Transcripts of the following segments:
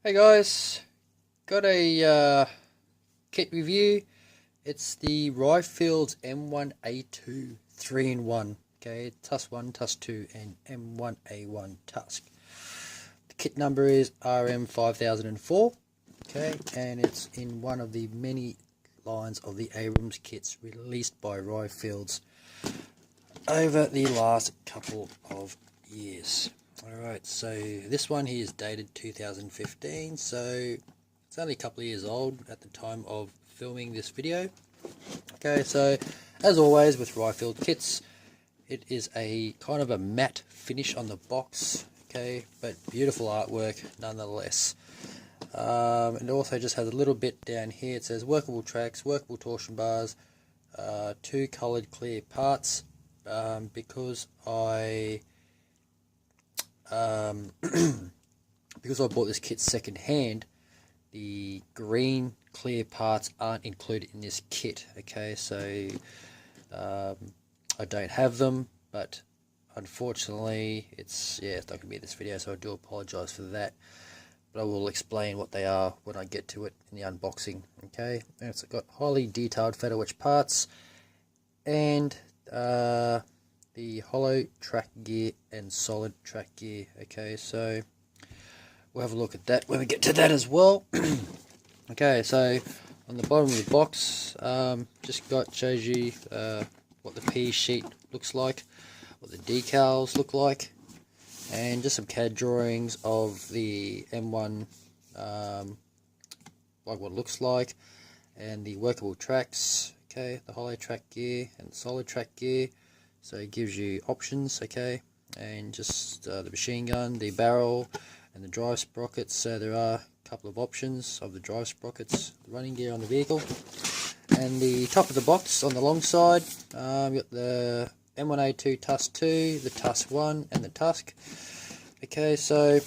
Hey guys, got a kit review. It's the Rifield's M1A2 3-in-1. Okay, Tusk 1, Tusk 2, and M1A1 Tusk. The kit number is RM-5004. Okay, and it's in one of the many lines of the Abrams kits released by Rifield's over the last couple of years. Alright, so this one here is dated 2015, so it's only a couple of years old at the time of filming this video. Okay, so as always with Rifield kits, it is a kind of a matte finish on the box, okay, but beautiful artwork nonetheless. It also just has a little bit down here. It says workable tracks, workable torsion bars, 2 coloured clear parts, because I bought this kit second hand. The green clear parts aren't included in this kit. Okay, so I don't have them, but unfortunately it's not going to be in this video, so I do apologize for that, but I will explain what they are when I get to it in the unboxing. Okay, and it's got highly detailed feather wedge parts and the hollow track gear and solid track gear. Okay, so we'll have a look at that when we get to that as well. Okay, so on the bottom of the box, shows you what the P sheet looks like, what the decals look like, and just some CAD drawings of the M1, like what it looks like, and the workable tracks. Okay, the hollow track gear and solid track gear. So it gives you options, okay, and just the machine gun, the barrel, and the drive sprockets. So there are a couple of options of the drive sprockets, the running gear on the vehicle. And the top of the box on the long side, you've got the M1A2 Tusk 2, the Tusk 1, and the Tusk. Okay, so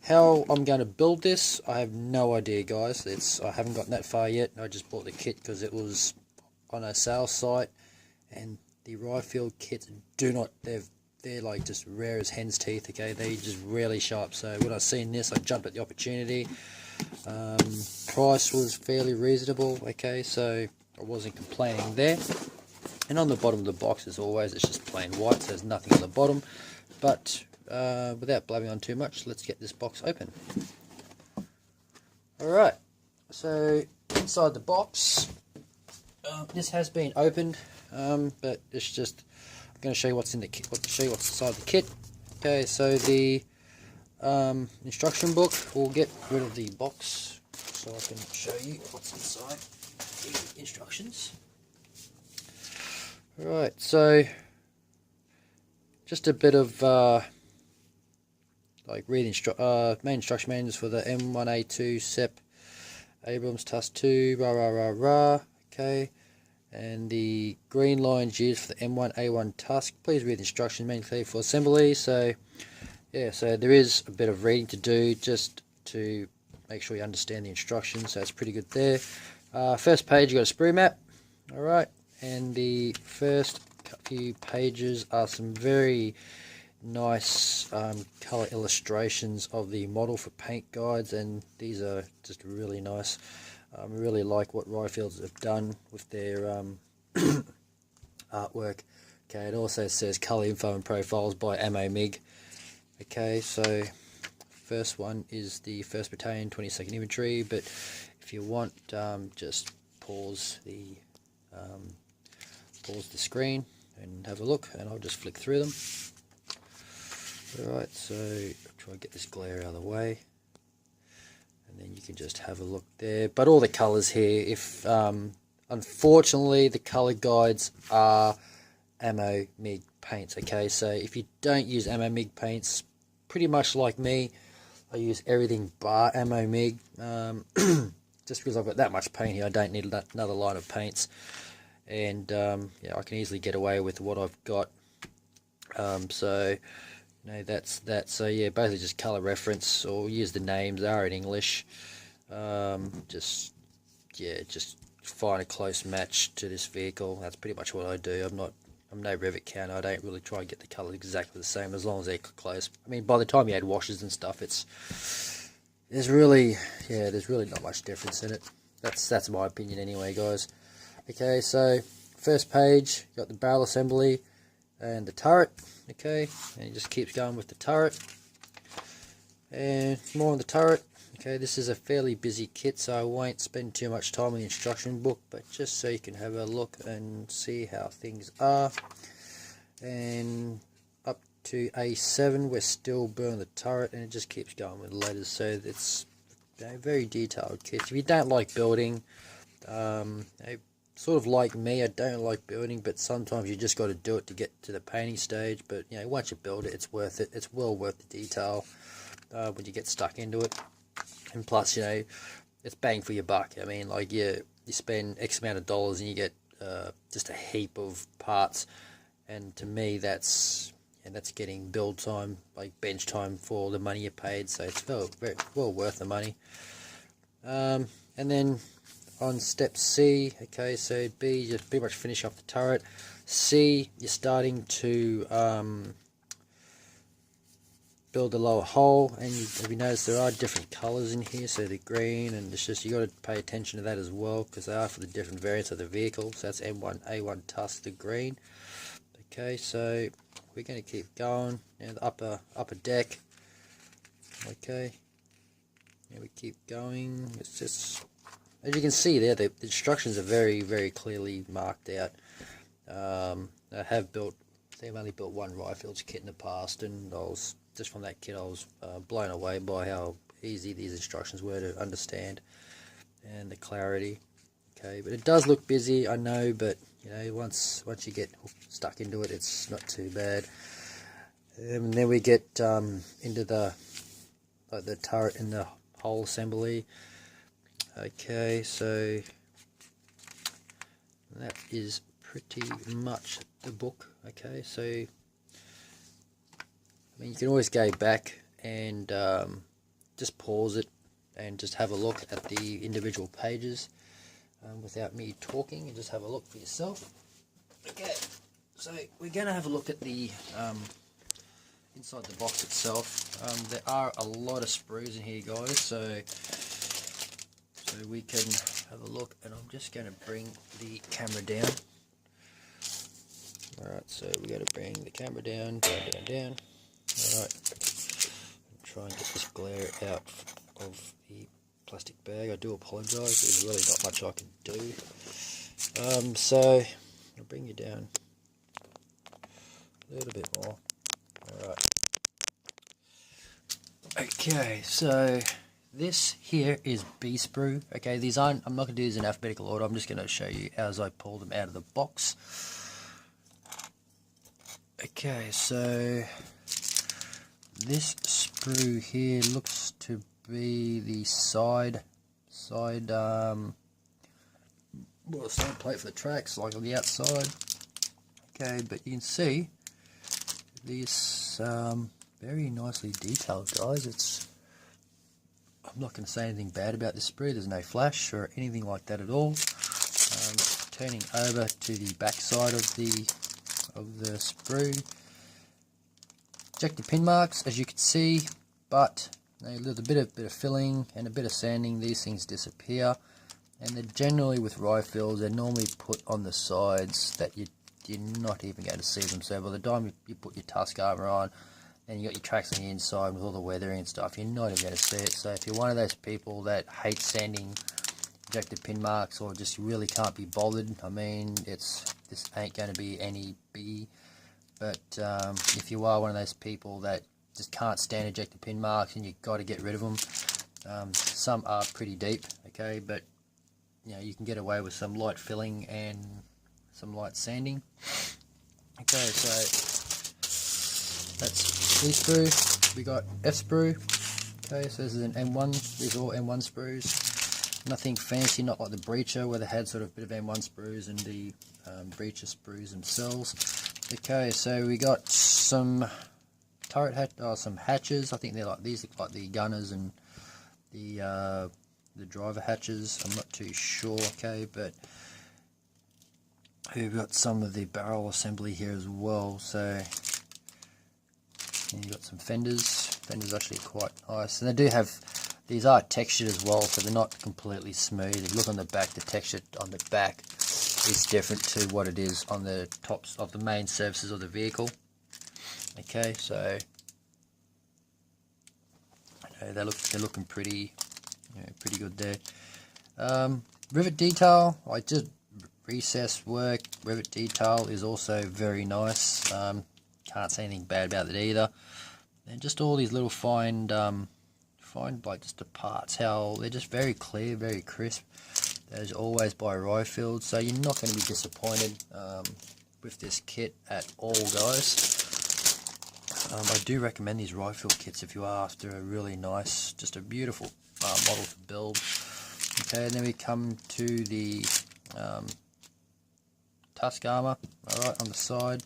how I'm going to build this, I have no idea, guys. I haven't gotten that far yet. I just bought the kit because it was on a sales site, and the Rifield kits they're like just rare as hen's teeth. Okay, they just rarely show up. So when I seen this, I jumped at the opportunity. Price was fairly reasonable. Okay, so I wasn't complaining there. And on the bottom of the box, as always, it's just plain white, so there's nothing on the bottom. But without blabbing on too much, let's get this box open. Alright, so inside the box, this has been opened, but it's just, I'm going to show you what's in the kit, what's inside the kit. Okay, so the instruction book, we'll get rid of the box so I can show you what's inside the instructions. Alright, so just a bit of main instruction manuals for the M1A2 SEP Abrams Tusk 2, okay, and the green lines used for the M1A1 Tusk. Please read the instruction manual for assembly. So yeah, so there is a bit of reading to do just to make sure you understand the instructions, so it's pretty good there. First page, you got a sprue map. Alright, and the first few pages are some very nice colour illustrations of the model for paint guides, and these are just really nice. I really like what Rifields have done with their artwork. Okay, it also says colour info and profiles by M1A2. Okay, so first one is the 1st Battalion 22nd Infantry, but if you want, just pause the screen and have a look, and I'll just flick through them. Alright, so I'll try to get this glare out of the way, and then you can just have a look there. But all the colours here, if unfortunately the colour guides are M1A2 paints. Okay, so if you don't use M1A2 paints, pretty much like me, I use everything bar M1A2. Just because I've got that much paint here, I don't need another line of paints, and yeah, I can easily get away with what I've got. So no, that's that. So yeah, basically just color reference, or use the names, they are in English. Just find a close match to this vehicle. That's pretty much what I do. I'm no Revit counter. I don't really try and get the colors exactly the same, as long as they're close. I mean, by the time you add washes and stuff, it's there's really not much difference in it. That's my opinion anyway, guys. Okay, so first page, got the barrel assembly and the turret. Okay, and it just keeps going with the turret. And more on the turret. Okay, this is a fairly busy kit, so I won't spend too much time on the instruction book, but just so you can have a look and see how things are. And up to A7, we're still building the turret, and it just keeps going with letters, so it's a very detailed kit. If you don't like building, sort of like me, I don't like building, but sometimes you just got to do it to get to the painting stage. But you know, once you build it, it's worth it. It's well worth the detail when you get stuck into it. And plus, you know, it's bang for your buck. I mean, like you spend X amount of dollars and you get just a heap of parts. And to me, that's getting build time, like bench time for the money you paid. So it's very well worth the money. And then on step C, okay, so B, you pretty much finish off the turret. C, you're starting to build the lower hull, and have you noticed there are different colours in here? So the green, and it's just, you got to pay attention to that as well, because they are for the different variants of the vehicle. So that's M1A2 Tusk, the green. Okay, so we're going to keep going. Now the upper deck. Okay, and we keep going. It's just, as you can see there, the instructions are very, very clearly marked out. They've only built one Rifles kit in the past, and just from that kit I was blown away by how easy these instructions were to understand and the clarity. Okay, but it does look busy, I know, but you know, once you get stuck into it, it's not too bad. And then we get into the turret and the whole assembly. Okay, so that is pretty much the book. Okay, so I mean, you can always go back and just pause it and just have a look at the individual pages without me talking, and just have a look for yourself. Okay, so we're going to have a look at the inside the box itself. There are a lot of sprues in here, guys, so we can have a look, and I'm just going to bring the camera down. Alright, so we got to bring the camera down. Alright, try and get this glare out of the plastic bag. I do apologise, there's really not much I can do. So I'll bring you down a little bit more. Alright. Okay, so this here is B sprue. Okay, these aren't, I'm not going to do these in alphabetical order, I'm just going to show you as I pull them out of the box. Okay, so this sprue here looks to be the side plate for the tracks, like on the outside. Okay, but you can see this very nicely detailed, guys. I'm not going to say anything bad about this sprue. There's no flash or anything like that at all. Turning over to the back side of the sprue, check the pin marks, as you can see, but a little bit of filling and a bit of sanding, these things disappear. And they're generally, with rifles, they're normally put on the sides that you're not even going to see them. So by the time you put your Tusk armor on and you got your tracks on the inside with all the weathering and stuff, you're not even going to see it. So if you're one of those people that hate sanding ejector pin marks, or just really can't be bothered, I mean, this ain't going to be any biggie. But if you are one of those people that just can't stand ejector pin marks and you've got to get rid of them, some are pretty deep, okay, but you know, you can get away with some light filling and some light sanding. Okay, so that's C sprue. We got F sprue. Okay, so this is an M1. These are all M1 sprues. Nothing fancy, not like the breacher where they had sort of a bit of M1 sprues and the breacher sprues themselves. Okay, so we got some turret some hatches. I think they're like, these look like the gunners and the driver hatches. I'm not too sure. Okay, but we've got some of the barrel assembly here as well. So you've got some fenders. Fenders actually quite nice, and they do have These are textured as well, so they're not completely smooth. If you look on the back, the texture on the back is different to what it is on the tops of the main surfaces of the vehicle. Okay, so they're looking pretty, pretty good there. Rivet detail, I did recess work. Rivet detail is also very nice. Can't say anything bad about it either. And just all these little fine like just the parts, how they're just very clear, very crisp. As always by Riffield, so you're not going to be disappointed with this kit at all, guys. I do recommend these Riffield kits if you are after a really nice, just a beautiful model to build. Okay, and then we come to the Tusk armor, alright, on the side.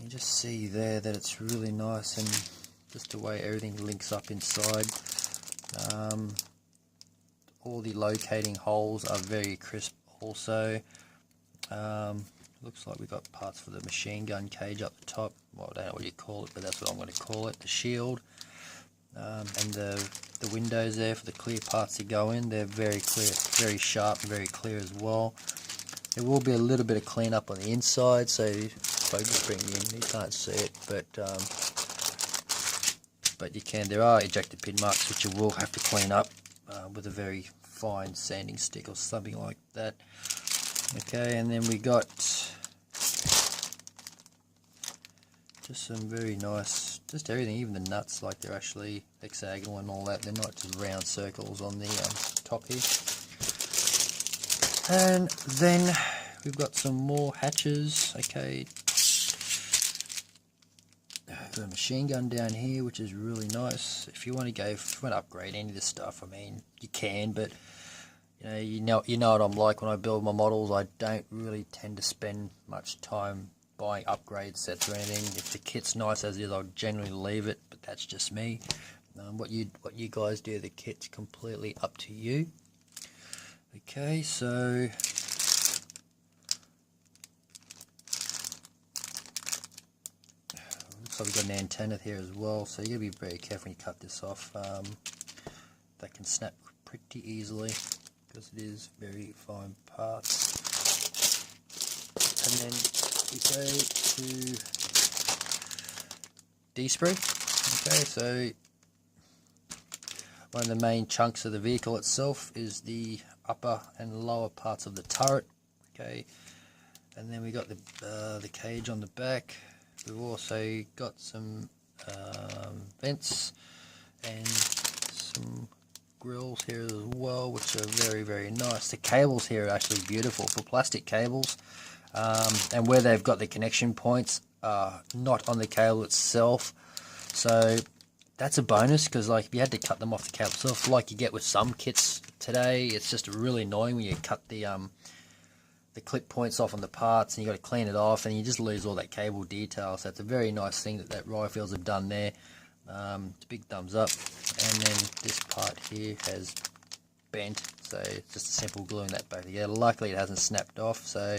You just see there that it's really nice, and just the way everything links up inside. All the locating holes are very crisp also. Looks like we've got parts for the machine gun cage up the top. Well, I don't know what you call it, but that's what I'm going to call it, the shield. And the windows there for the clear parts to go in, they're very clear, very sharp, very clear as well. There will be a little bit of cleanup on the inside, so if I just bring it in, you can't see it, but you can. There are ejector pin marks which you will have to clean up with a very fine sanding stick or something like that. Okay, and then we got just some very nice, just everything, even the nuts, like they're actually hexagonal and all that. They're not just round circles on the top here. And then we've got some more hatches. Okay, got a machine gun down here, which is really nice. If you want to upgrade any of this stuff, I mean, you can, but you know what I'm like when I build my models. I don't really tend to spend much time buying upgrade sets or anything. If the kit's nice as is, I'll generally leave it, but that's just me. What you guys do, the kit's completely up to you. Okay, so looks like we've got an antenna here as well, so you gotta be very careful when you cut this off. That can snap pretty easily because it is very fine parts. And then we go to D-sprue. Okay, so one of the main chunks of the vehicle itself is the upper and lower parts of the turret. Okay, and then we got the cage on the back. We've also got some vents and some grills here as well, which are very, very nice. The cables here are actually beautiful for plastic cables, and where they've got the connection points not on the cable itself, so that's a bonus, because like if you had to cut them off the cable itself, like you get with some kits today, it's just really annoying when you cut the clip points off on the parts and you got to clean it off and you just lose all that cable detail. So it's a very nice thing that Riffields have done there. It's a big thumbs up. And then this part here has bent, so it's just a simple gluing that back together. Luckily it hasn't snapped off, so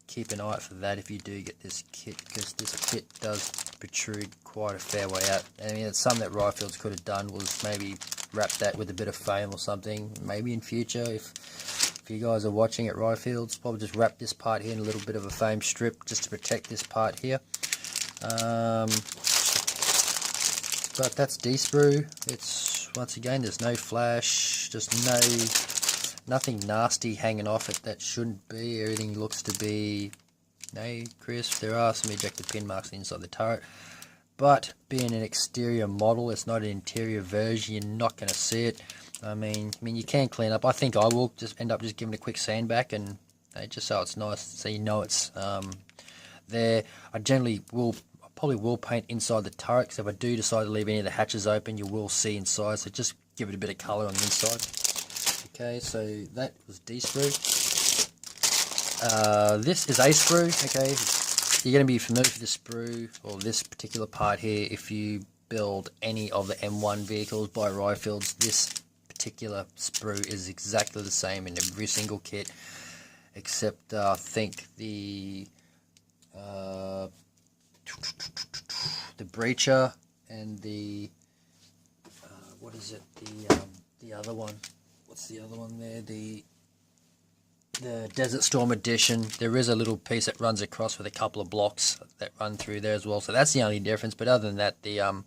keep an eye out for that if you do get this kit, because this kit does protrude quite a fair way out. I mean, it's something that Riffields could have done, was maybe wrap that with a bit of foam or something. Maybe in future, if you guys are watching at Riffields, probably just wrap this part here in a little bit of a foam strip just to protect this part here. But that's D-sprue. It's, once again, there's no flash, just nothing nasty hanging off it that shouldn't be. Everything looks to be crisp. There are some ejector pin marks inside the turret, but being an exterior model, it's not an interior version, you're not going to see it. I mean you can clean up. I think I will just end up just giving it a quick sand back, and just so it's nice, so you know it's there. I generally probably will paint inside the turret, because if I do decide to leave any of the hatches open, you will see inside, so just give it a bit of colour on the inside. Okay, so that was D-sprue. This is A-sprue. Okay, you're going to be familiar with this sprue, or this particular part here, if you build any of the M1 vehicles by Riffields. This particular sprue is exactly the same in every single kit, except I think the breacher and the is it? The other one. What's the other one there? The Desert Storm Edition. There is a little piece that runs across with a couple of blocks that run through there as well. So that's the only difference. But other than that, the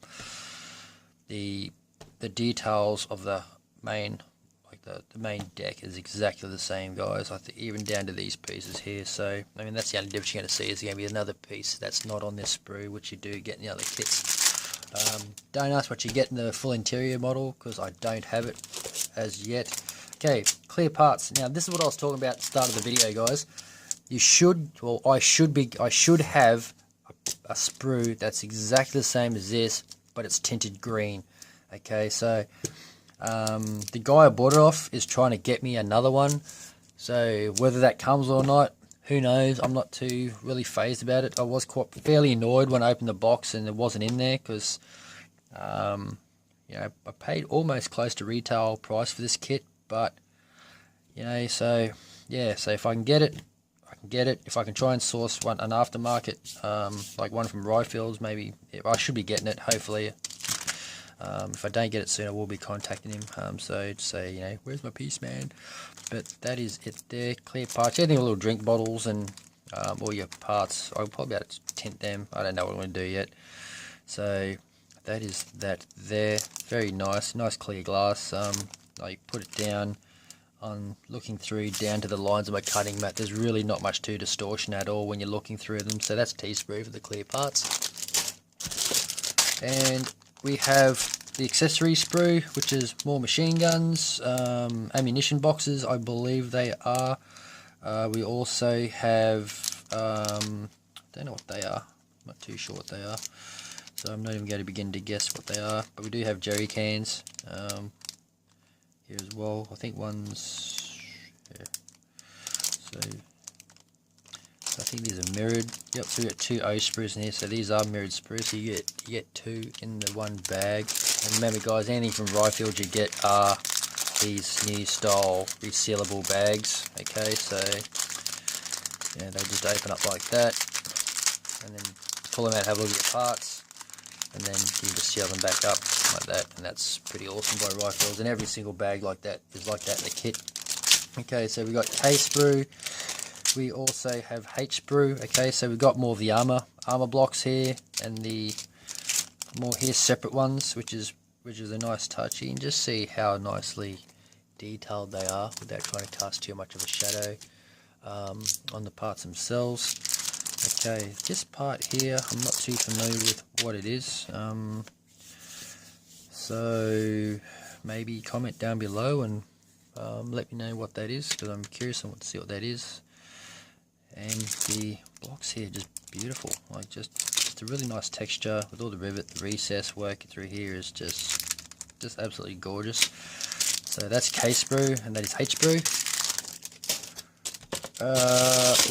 details of the main, like the main deck, is exactly the same, guys. I think even down to these pieces here. So I mean, that's the only difference you're going to see, is going to be another piece that's not on this sprue, which you do get in the other kits. Don't ask what you get in the full interior model, because I don't have it as yet. Okay, clear parts. Now this is what I was talking about at the start of the video, guys. You should, well, I should have a sprue that's exactly the same as this, but it's tinted green. Okay, so the guy I bought it off is trying to get me another one. So whether that comes or not, who knows? I'm not too really phased about it. I was quite fairly annoyed when I opened the box and it wasn't in there, because you know, I paid almost close to retail price for this kit. But you know, so yeah, so if I can get it, I can get it. If I can try and source an aftermarket, like one from Rifles, maybe I should be getting it, hopefully. If I don't get it soon, I will be contacting him. So to say, you know, where's my piece, man? But that is it there. Clear parts. Anything, little drink bottles and all your parts. I'll probably be able to tint them. I don't know what I'm going to do yet. So that is that there. Very nice. Nice clear glass. I put it down on looking through down to the lines of my cutting mat. There's really not much to distortion at all when you're looking through them. So that's T-sprue for the clear parts. And we have the accessory sprue, which is more machine guns, ammunition boxes, I believe they are. We also have, don't know what they are. I'm not too sure what they are. So I'm not even going to begin to guess what they are. But we do have jerry cans here as well. I think one's, yeah. So I think these are mirrored. Yep, so we got two O sprues in here. So these are mirrored sprues. So you get two in the one bag. And remember, guys, anything from Rifles you get are these new style resealable bags. Okay, so yeah, they just open up like that, and then pull them out, have a look at your parts, and then you just seal them back up like that. And that's pretty awesome by Rifles. And every single bag like that is like that in the kit. Okay, so we got K sprue. We also have H sprue. Okay, so we've got more of the armor blocks here, and the more here separate ones, which is a nice touch. You can just see how nicely detailed they are without trying to cast too much of a shadow on the parts themselves. Okay, this part here, I'm not too familiar with what it is. So maybe comment down below and let me know what that is, because I'm curious to see what that is. And the blocks here, just beautiful, like just a really nice texture with all the rivet, the recess working through here is just absolutely gorgeous. So that's K sprue, and that is H sprue.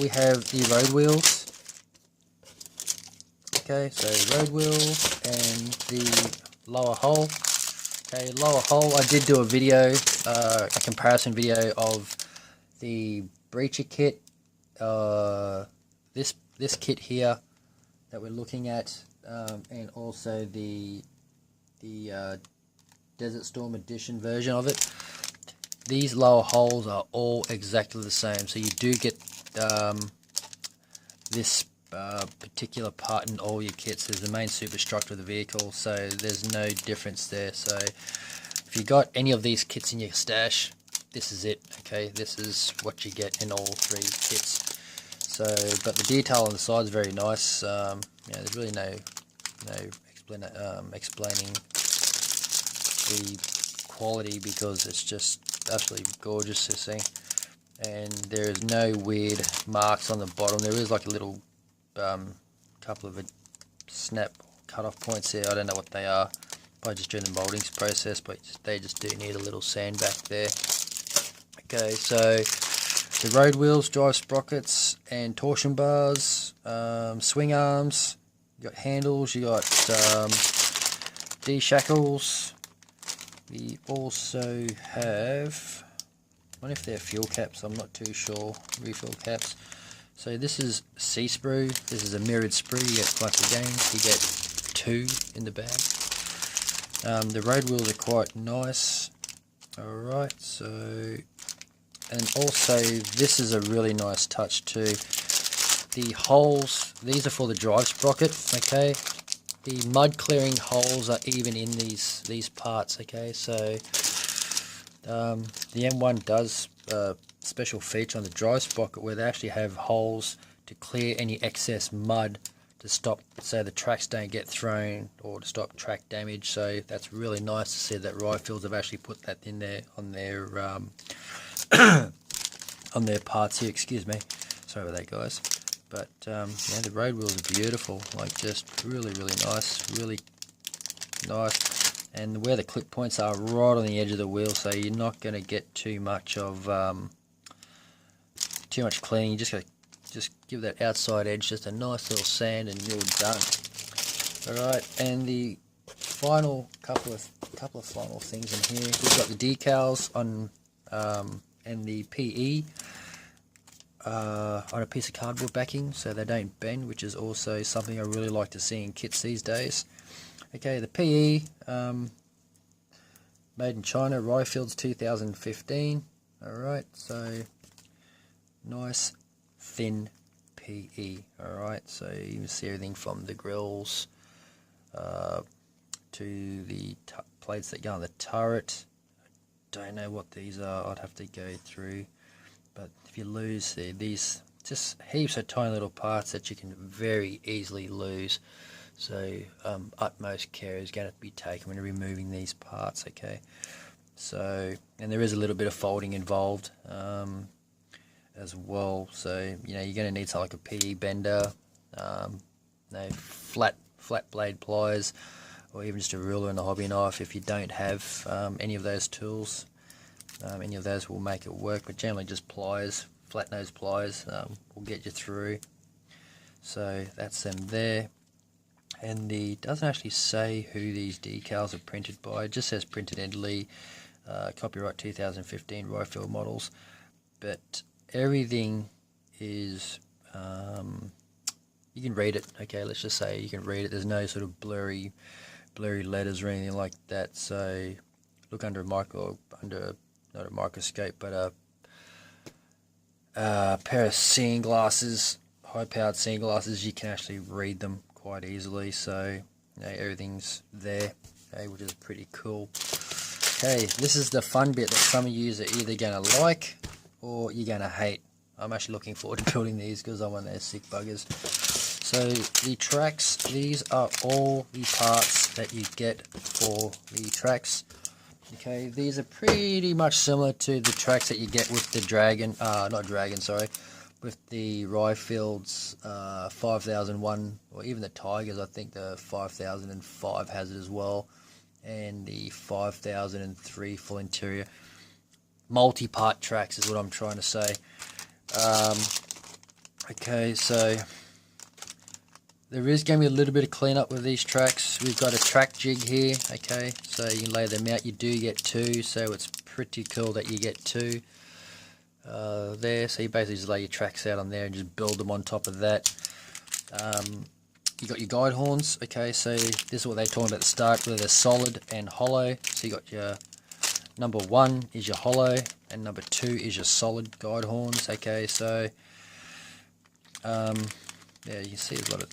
We have the road wheels. Okay, so road wheel and the lower hull. Okay, lower hull, I did do a video, a comparison video of the breacher kit, this kit here that we're looking at, and also the Desert Storm Edition version of it. These lower holes are all exactly the same, so you do get this particular part in all your kits. There's the main superstructure of the vehicle, so there's no difference there. So if you got any of these kits in your stash, this is it. Okay, this is what you get in all three kits. So, but the detail on the side is very nice. Yeah, there's really no explaining the quality, because it's just absolutely gorgeous to see. And there is no weird marks on the bottom. There is like a little couple of snap cut off points there. I don't know what they are. Probably just during the molding process, but they just do need a little sand back there. Okay, so the road wheels, drive sprockets and torsion bars, swing arms, you got handles, you got D-shackles. We also have, I wonder if they're fuel caps, I'm not too sure, refill caps. So this is C sprue, this is a mirrored sprue. You get, once again, you get two in the bag. The road wheels are quite nice. Alright, so, and also this is a really nice touch too. The holes, these are for the drive sprocket, okay? The mud clearing holes are even in these parts, okay? So the M1 does a special feature on the drive sprocket where they actually have holes to clear any excess mud to stop, so the tracks don't get thrown, or to stop track damage. So that's really nice to see that Ryefields have actually put that in there on their on their parts here. Excuse me, sorry about that, guys. But yeah, the road wheels are beautiful, like just really nice, really nice. And where the clip points are right on the edge of the wheel, so you're not going to get too much of too much cleaning. You just give that outside edge just a nice little sand and you're done. Alright, and the final couple of final things in here. We've got the decals on and the PE on a piece of cardboard backing so they don't bend, which is also something I really like to see in kits these days. Okay, the PE, made in China, Ryefields 2015. Alright, so nice thin PE. Alright, so you can see everything from the grills to the plates that go on the turret. Don't know what these are, I'd have to go through, but if you lose these, just heaps of tiny little parts that you can very easily lose. So utmost care is going to be taken when removing these parts, okay? So, and there is a little bit of folding involved as well. So, you know, you're going to need something like a PE bender, flat blade pliers, or even just a ruler and a hobby knife. If you don't have any of those tools, any of those will make it work, but generally just pliers, flat nose pliers will get you through. So that's them there. And it doesn't actually say who these decals are printed by. It just says printed Italy, copyright 2015 Ryefield models. But everything is, you can read it, okay, let's just say you can read it. There's no sort of blurry letters or anything like that. So look under a not a microscope, but a pair of seeing glasses, high-powered seeing glasses, you can actually read them quite easily. So you know, everything's there, okay, which is pretty cool. Okay, this is the fun bit that some of you are either going to like or you're going to hate. I'm actually looking forward to building these because I'm one of those sick buggers. So the tracks, these are all the parts that you get for the tracks. Okay, these are pretty much similar to the tracks that you get with the with the Ryefields 5001, or even the Tigers. I think the 5005 has it as well, and the 5003 full interior. Multi-part tracks is what I'm trying to say. Okay, so there is going to be a little bit of cleanup with these tracks. We've got a track jig here, okay, so you can lay them out. You do get two, so it's pretty cool that you get two there. So you basically just lay your tracks out on there and just build them on top of that. You got your guide horns, okay, so this is what they're talking about at the start, where they're solid and hollow. So you got your number 1 is your hollow, and number 2 is your solid guide horns, okay, so yeah, you can see there's a lot of.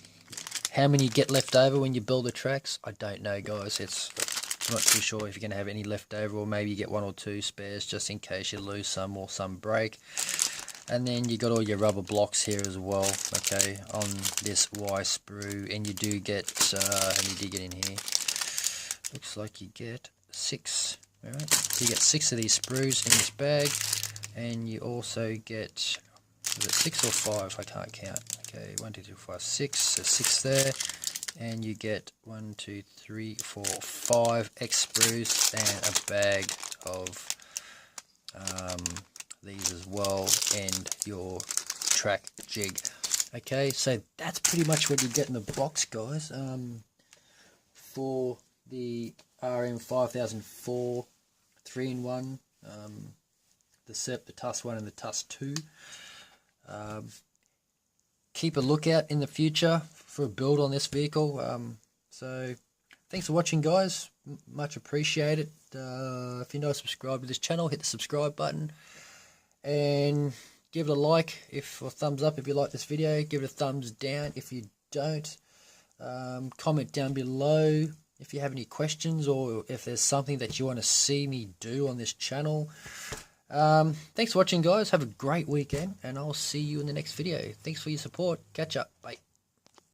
How many you get left over when you build the tracks, I don't know, guys. I'm not too sure if you're going to have any left over, or maybe you get 1 or 2 spares just in case you lose some or some break. And then you got all your rubber blocks here as well, okay, on this Y sprue, and you do get, how many do you get in here? Looks like you get 6, alright, so you get 6 of these sprues in this bag, and you also get, is it 6 or 5? I can't count. Okay, 1, 2, 3, 4, 5, 6. So 6 there, and you get 1, 2, 3, 4, 5 X sprues and a bag of these as well, and your track jig. Okay, so that's pretty much what you get in the box, guys. For the RM-5004 3-in-1, the Tusk 1 and the Tusk 2. Keep a lookout in the future for a build on this vehicle. So thanks for watching, guys. Much appreciated. If you're not subscribed to this channel, hit the subscribe button and give it a like or thumbs up if you like this video. Give it a thumbs down if you don't. Comment down below if you have any questions or if there's something that you want to see me do on this channel. Thanks for watching, guys. Have a great weekend, and I'll see you in the next video. Thanks for your support. Catch up. Bye.